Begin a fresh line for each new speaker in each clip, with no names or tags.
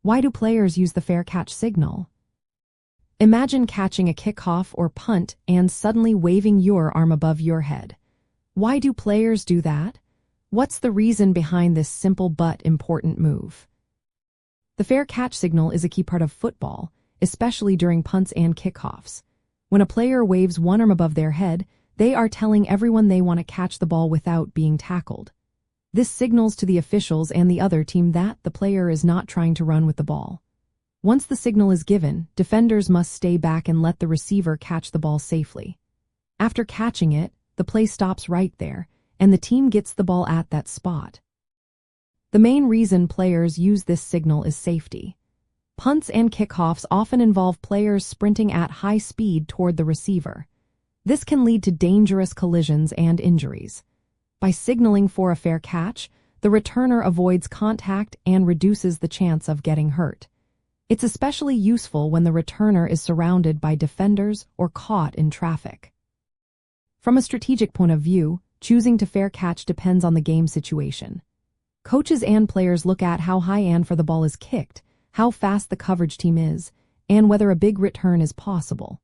Why do players use the fair catch signal? Imagine catching a kickoff or punt and suddenly waving your arm above your head. Why do players do that? What's the reason behind this simple but important move? The fair catch signal is a key part of football, especially during punts and kickoffs. When a player waves one arm above their head, they are telling everyone they want to catch the ball without being tackled. This signals to the officials and the other team that the player is not trying to run with the ball. Once the signal is given, defenders must stay back and let the receiver catch the ball safely. After catching it, the play stops right there, and the team gets the ball at that spot. The main reason players use this signal is safety. Punts and kickoffs often involve players sprinting at high speed toward the receiver. This can lead to dangerous collisions and injuries. By signaling for a fair catch, the returner avoids contact and reduces the chance of getting hurt. It's especially useful when the returner is surrounded by defenders or caught in traffic. From a strategic point of view, choosing to fair catch depends on the game situation. Coaches and players look at how high and far the ball is kicked, how fast the coverage team is, and whether a big return is possible.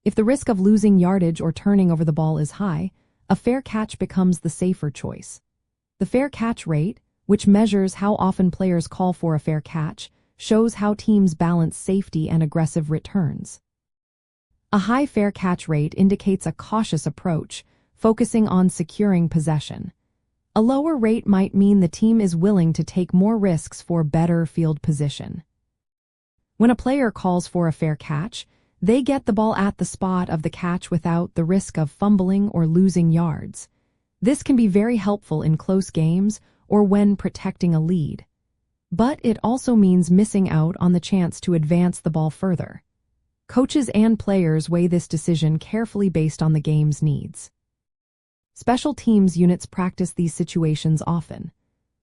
If the risk of losing yardage or turning over the ball is high, a fair catch becomes the safer choice. The fair catch rate, which measures how often players call for a fair catch, shows how teams balance safety and aggressive returns. A high fair catch rate indicates a cautious approach, focusing on securing possession. A lower rate might mean the team is willing to take more risks for better field position. When a player calls for a fair catch, they get the ball at the spot of the catch without the risk of fumbling or losing yards. This can be very helpful in close games or when protecting a lead. But it also means missing out on the chance to advance the ball further. Coaches and players weigh this decision carefully based on the game's needs. Special teams units practice these situations often.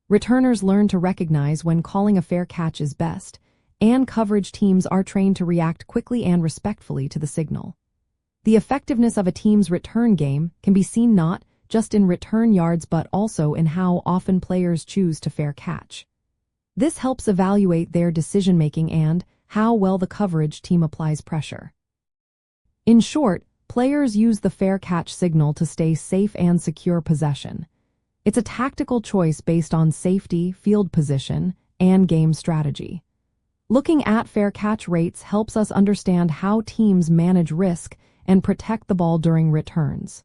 Returners learn to recognize when calling a fair catch is best, and coverage teams are trained to react quickly and respectfully to the signal. The effectiveness of a team's return game can be seen not just in return yards but also in how often players choose to fair catch. This helps evaluate their decision-making and how well the coverage team applies pressure. In short, players use the fair catch signal to stay safe and secure possession. It's a tactical choice based on safety, field position, and game strategy. Looking at fair catch rates helps us understand how teams manage risk and protect the ball during returns.